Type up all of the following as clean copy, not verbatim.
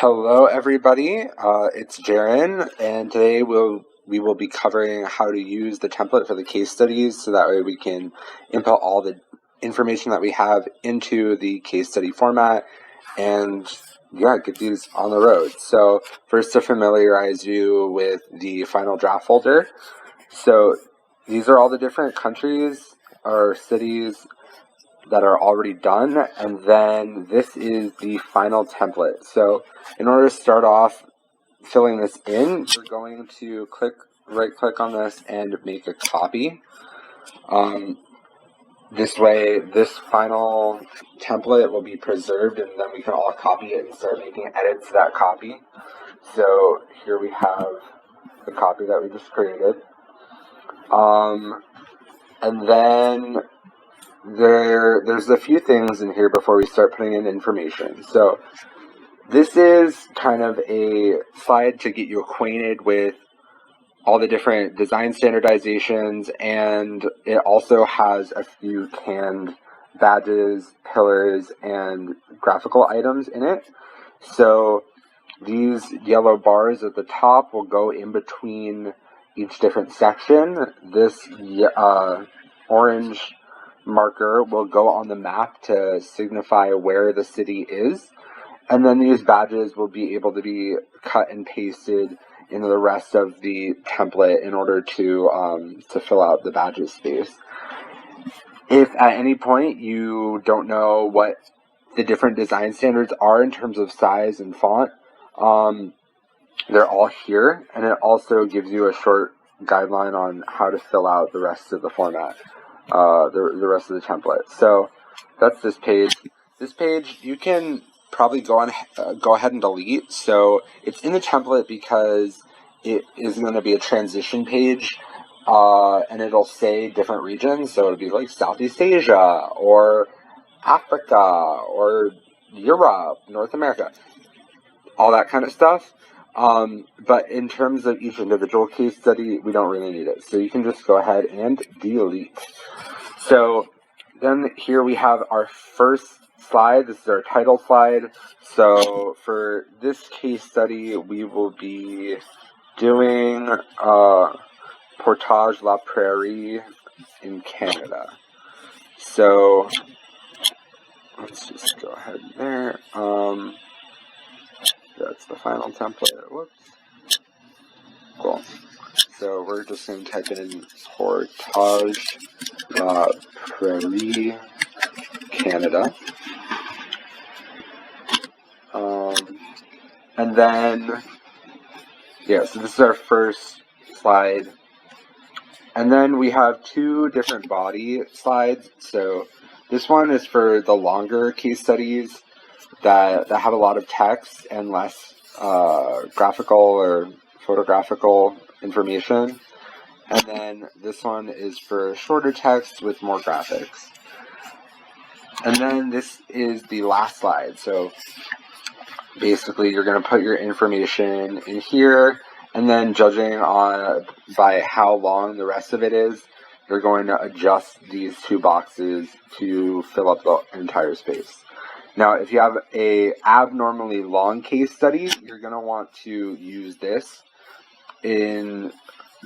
Hello, everybody. It's Jaren, and today we will be covering how to use the template for the case studies, so that way we can input all the information that we have into the case study format, and get these on the road. So first, to familiarize you with the final draft folder. So these are all the different countries or cities that are already done, and then this is the final template. So in order to start off filling this in, we're going to right click on this and make a copy. This way, this final template will be preserved, and then we can all copy it and start making edits to that copy. So here we have the copy that we just created. And then there's a few things in here before we start putting in information. So this is kind of a slide to get you acquainted with all the different design standardizations, and it also has a few canned badges, pillars, and graphical items in it. So these yellow bars at the top will go in between each different section. This orange marker will go on the map to signify where the city is, and then these badges will be able to be cut and pasted into the rest of the template in order to fill out the badges space. If at any point you don't know what the different design standards are in terms of size and font, they're all here, and it also gives you a short guideline on how to fill out the rest of the format. The rest of the template. So that's this page. This page you can probably go ahead and delete. So it's in the template because it is going to be a transition page, and it'll say different regions. So it'll be like Southeast Asia or Africa or Europe, North America, all that kind of stuff. But in terms of each individual case study, we don't really need it. So you can just go ahead and delete. So then here we have our first slide. This is our title slide. So for this case study, we will be doing Portage la Prairie in Canada. So let's just go ahead there. That's the final template. Whoops. Cool. So we're just going to type in Portage la Prairie, Canada. And then, so this is our first slide. And then we have two different body slides. So this one is for the longer case studies that have a lot of text and less graphical or photographical information. And then this one is for shorter text with more graphics. And then this is the last slide. So basically you're going to put your information in here, and then judging by how long the rest of it is, you're going to adjust these two boxes to fill up the entire space. Now, if you have a abnormally long case study, you're going to want to use this in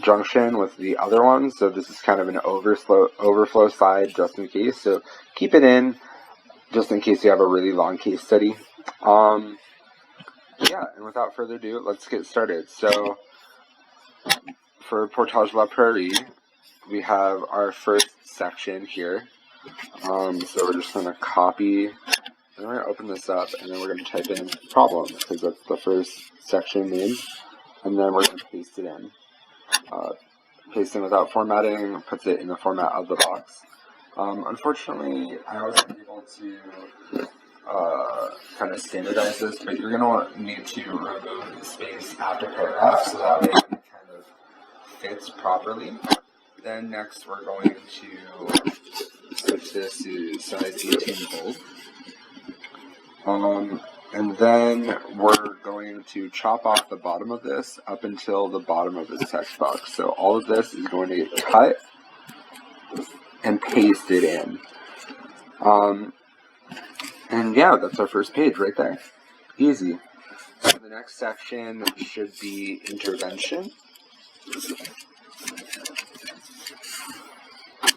junction with the other ones. So this is kind of an overflow slide just in case. So keep it in just in case you have a really long case study. And without further ado, let's get started. So for Portage la Prairie, we have our first section here. So we're just going to copy, and we're going to open this up, and then we're going to type in problems, because that's the first section name, and then we're going to paste it in. Paste in without formatting puts it in the format of the box. Unfortunately, I wasn't able to kind of standardize this, but you're going to need to remove the space after paragraph, so that way it kind of fits properly. Then next we're going to switch this to size 18 bold. And then we're going to chop off the bottom of this up until the bottom of this text box. So all of this is going to get cut and pasted in. And that's our first page right there. Easy. The next section should be intervention.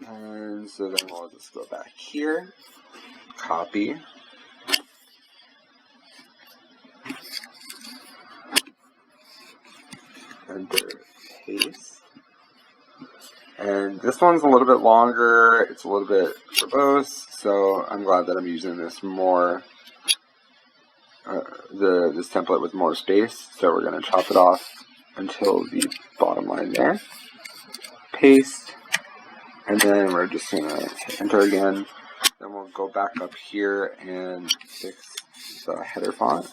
And so then we'll just go back here, copy, enter, paste. And this one's a little bit longer, it's a little bit verbose, so I'm glad that I'm using this more, this template with more space. So we're going to chop it off until the bottom line there. Paste, and then we're just going to hit enter again. Then we'll go back up here and fix the header font.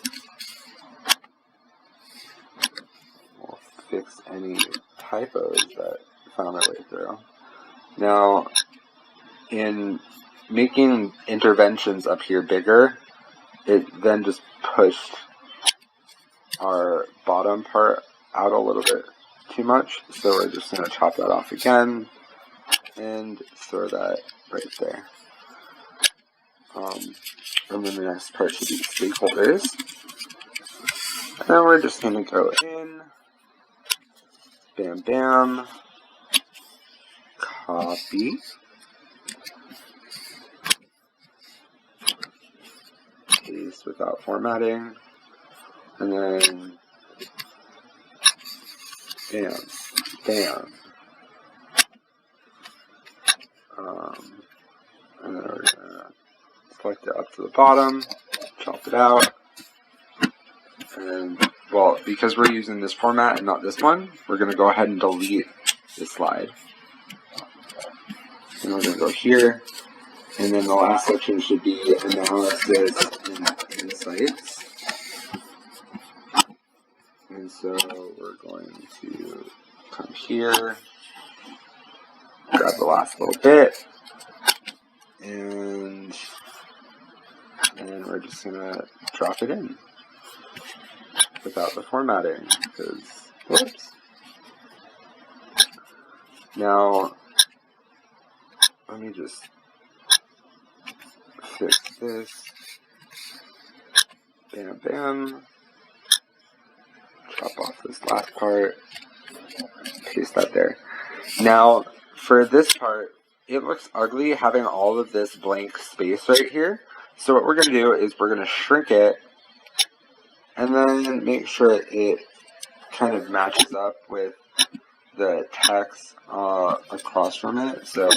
We'll fix any typos that found their way through. Now, in making interventions up here bigger, it then just pushed our bottom part out a little bit too much, so we're just going to chop that off again and throw that right there. And then the next part should be stakeholders. And then we're just going to go in, bam, bam, copy, paste without formatting, and then bam, bam. And then we're going to select it up to the bottom, chop it out, and well, because we're using this format and not this one, we're going to go ahead and delete this slide. And we're going to go here, and then the last section should be analysis and insights. And so we're going to come here, grab the last little bit, and we're just going to drop it in without the formatting, because, whoops. Now, let me just fix this. Bam, bam. Chop off this last part. Paste that there. Now, for this part, it looks ugly having all of this blank space right here. So what we're going to do is we're going to shrink it and then make sure it kind of matches up with the text across from it. So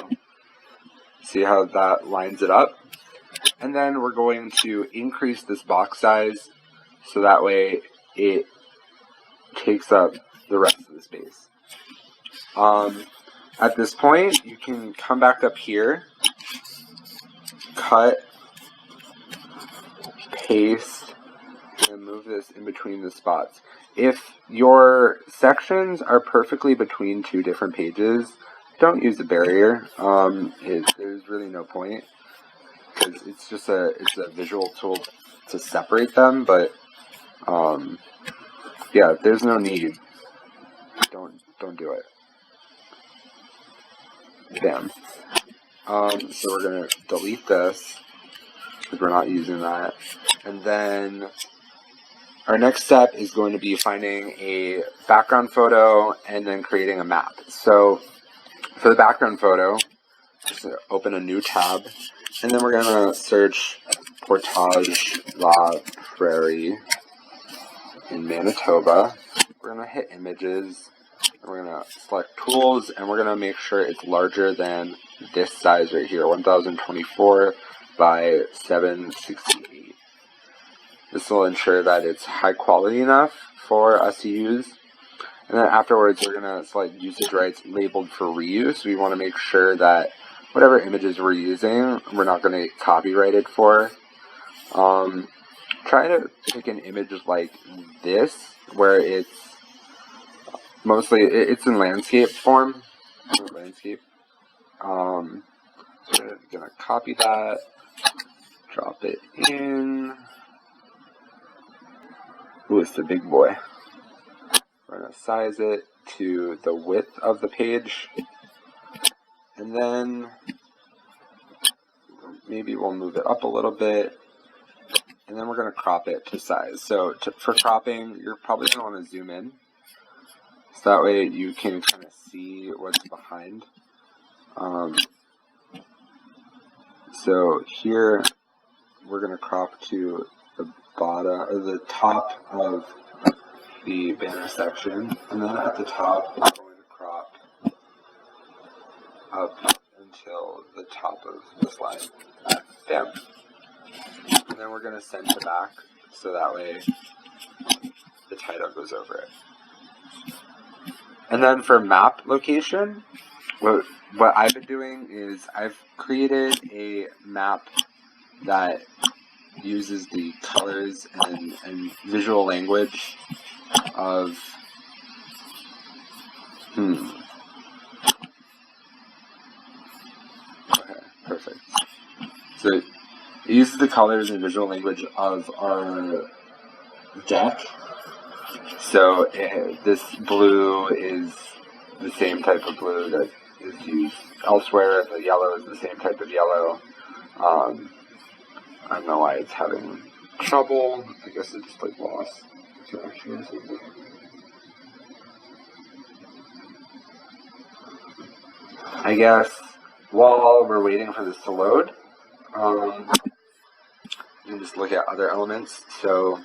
see how that lines it up? And then we're going to increase this box size so that way it takes up the rest of the space. At this point, you can come back up here, cut, paste, and move this in between the spots. If your sections are perfectly between two different pages, don't use a barrier. There's really no point, because it's just a visual tool to separate them. But yeah, there's no need. Don't do it. Bam. So we're gonna delete this because we're not using that, and then our next step is going to be finding a background photo and then creating a map. So for the background photo, just open a new tab, and then we're going to search Portage La Prairie in Manitoba. We're going to hit images, and we're going to select tools, and we're going to make sure it's larger than this size right here, 1024 by 768. This will ensure that it's high quality enough for us to use. And then afterwards, we're going to select usage rights labeled for reuse. We want to make sure that whatever images we're using, we're not going to get copyrighted for. Try to pick an image like this, where it's mostly, it's in landscape form. Landscape. So we're going to copy that, drop it in. Ooh, it's the big boy. We're going to size it to the width of the page. And then maybe we'll move it up a little bit. and then we're going to crop it to size. So for cropping, you're probably going to want to zoom in, so that way you can kind of see what's behind. So here we're going to crop to the bottom or the top of the banner section, and then at the top we're going to crop up until the top of the slide. Bam. And then we're going to send to back, so that way the title goes over it. And then for map location, what I've been doing is I've created a map that uses the colors and visual language of Okay, perfect. So it uses the colors and visual language of our deck. So this blue is the same type of blue that is used elsewhere. The yellow is the same type of yellow. I don't know why it's having trouble. I guess it just like lost connection or something. I guess while we're waiting for this to load, you can just look at other elements. So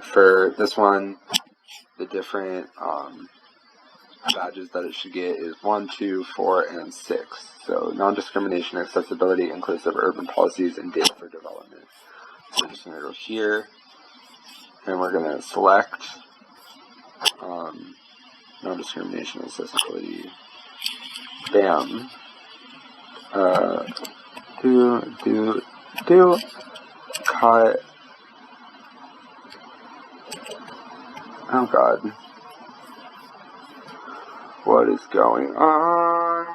for this one, the different badges that it should get is 1, 2, 4, and 6. So non-discrimination, accessibility, inclusive urban policies, and data for development. So we're just going to go here, and we're going to select non-discrimination, accessibility. Bam. Cut. Oh God. What is going on?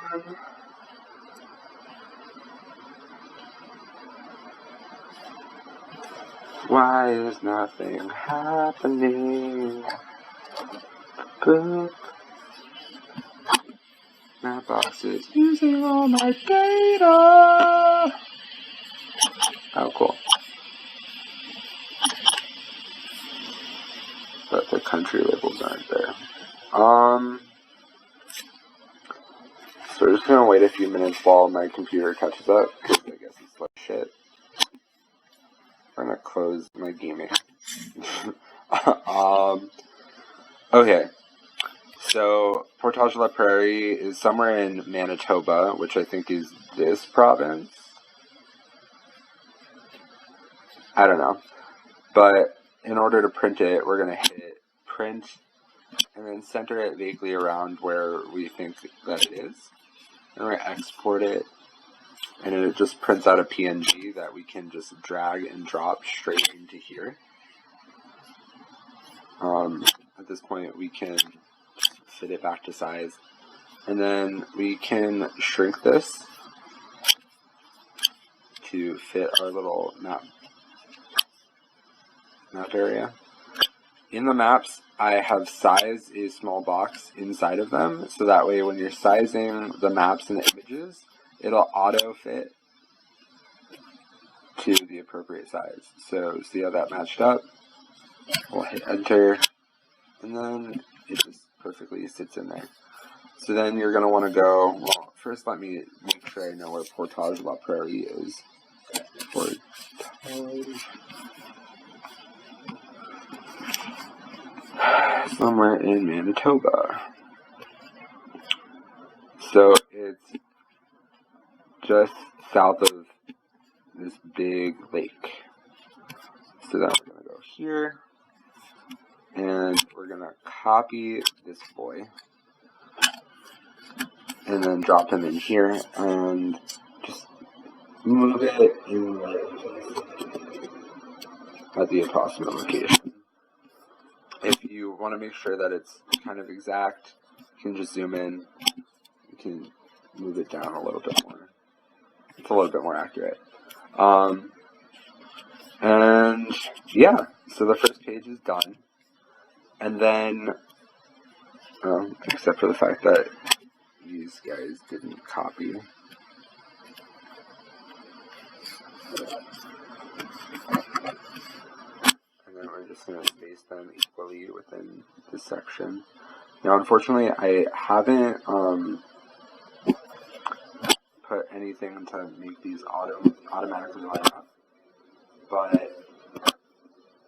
Why is nothing happening? Boop. My box is using all my data. Oh, cool. But the country labels aren't there. So we're just gonna wait a few minutes while my computer catches up, because I guess it's like shit. I'm gonna close my gaming. Okay. So Portage la Prairie is somewhere in Manitoba, which I think is this province. I don't know. But in order to print it, we're going to hit print and then center it vaguely around where we think that it is. And we're going to export it, and it just prints out a PNG that we can just drag and drop straight into here. At this point, we can fit it back to size, and then we can shrink this to fit our little map area. In the maps, I have sized a small box inside of them, so that way when you're sizing the maps and the images, it'll auto fit to the appropriate size. So see how that matched up? We'll hit enter, and then it just perfectly sits in there. So then you're going to want to go, well, first let me make sure I know where Portage la Prairie is. Portage. Somewhere in Manitoba. So it's just south of this big lake. So then we're going to go here, and we're going to copy this boy, and then drop him in here, and just move it in at the approximate location. If you want to make sure that it's kind of exact, you can just zoom in. You can move it down a little bit more. It's a little bit more accurate. And yeah, so the first page is done. And then, except for the fact that these guys didn't copy. just going to space them equally within this section. Now, unfortunately, I haven't put anything to make these automatically line up, but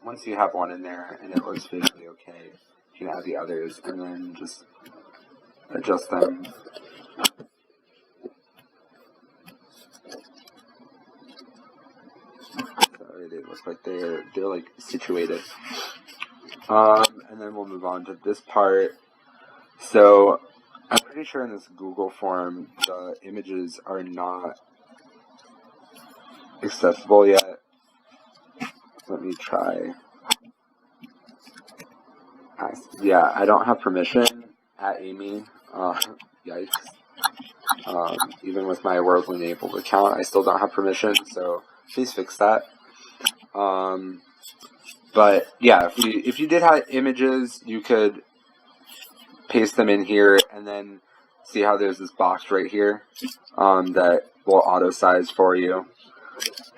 once you have one in there and it looks visually okay, you can add the others and then just adjust them. So it looks like they're like situated. And then we'll move on to this part. So I'm pretty sure in this Google form the images are not accessible yet. Let me try. Yeah, I don't have permission at Amy. Yikes. Even with my Worldly enabled account, I still don't have permission, so please fix that. But yeah, if you did have images, you could paste them in here, and then see how there's this box right here that will auto size for you.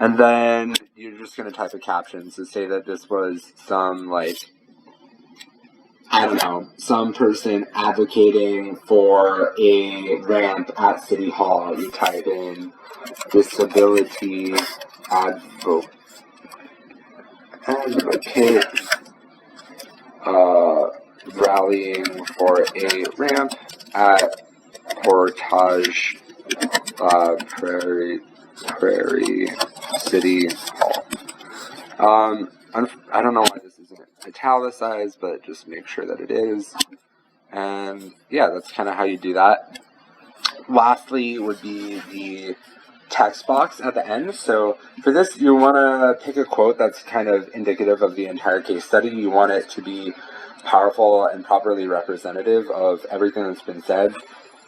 And then you're just going to type a caption to say that this was some, like, I don't know, some person advocating for a ramp at City Hall. You type in disability advocate rallying for a ramp at Portage Prairie City Hall. I don't know why this isn't italicized, but just make sure that it is. And yeah, that's kind of how you do that. Lastly would be the text box at the end. So for this, you want to pick a quote that's kind of indicative of the entire case study. You want it to be powerful and properly representative of everything that's been said.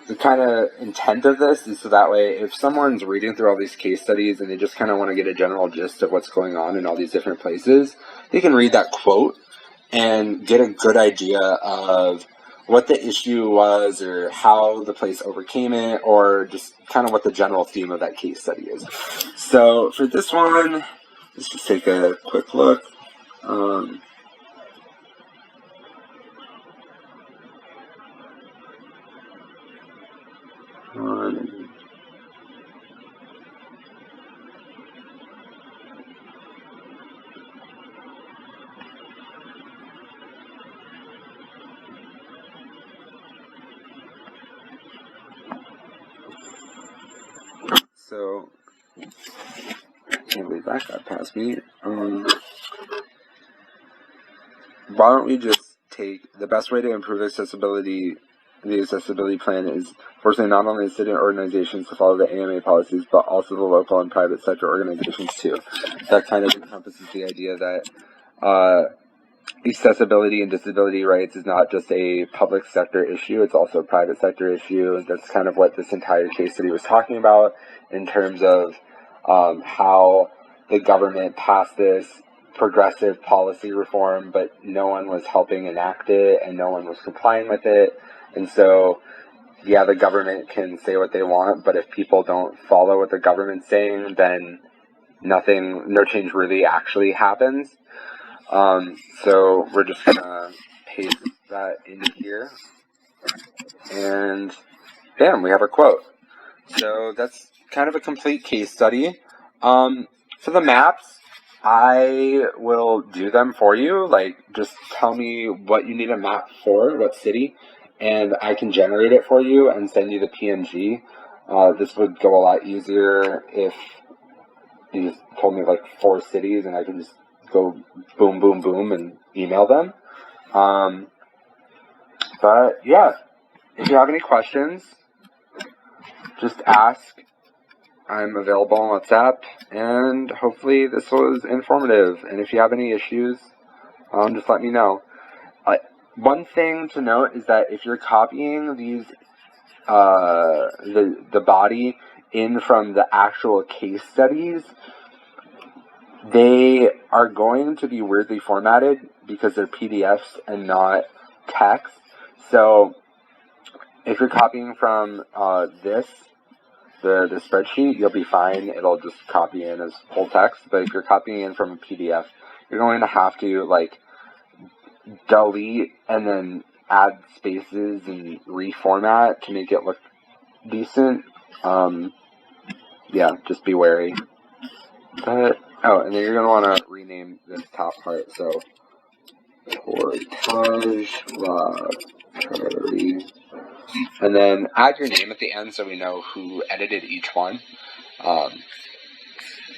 The kind of intent of this is so that way if someone's reading through all these case studies and they just kind of want to get a general gist of what's going on in all these different places, they can read that quote and get a good idea of what the issue was or how the place overcame it, or just kind of what the general theme of that case study is. So for this one, let's just take a quick look. So, can't believe that got past me. Why don't we just take the best way to improve accessibility? The accessibility plan is forcing not only city organizations to follow the AMA policies, but also the local and private sector organizations too. That kind of encompasses the idea that accessibility and disability rights is not just a public sector issue, it's also a private sector issue. That's kind of what this entire case study was talking about in terms of how the government passed this progressive policy reform, but no one was helping enact it and no one was complying with it. And so, yeah, the government can say what they want, but if people don't follow what the government's saying, then no change really actually happens. So we're just gonna paste that into here, and bam, we have our quote. So that's kind of a complete case study. For the maps, I will do them for you. Like, just tell me what you need a map for, what city, and I can generate it for you and send you the PNG. This would go a lot easier if you just told me like 4 cities and I can just go boom, boom, boom and email them. But yeah, if you have any questions, just ask. I'm available on WhatsApp, and hopefully this was informative. And if you have any issues, just let me know. One thing to note is that if you're copying these, the body in from the actual case studies, they are going to be weirdly formatted because they're PDFs and not text. So if you're copying from the spreadsheet, you'll be fine. It'll just copy in as full text. But if you're copying in from a PDF, you're going to have to like delete and then add spaces and reformat to make it look decent. Yeah, just be wary. But, and then you're going to want to rename this top part. So, Portage La Prairie. And then add your name at the end so we know who edited each one.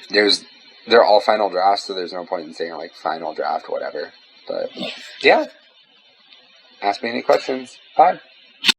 They're all final drafts, so there's no point in saying like final draft, whatever. But yeah, ask me any questions. Bye.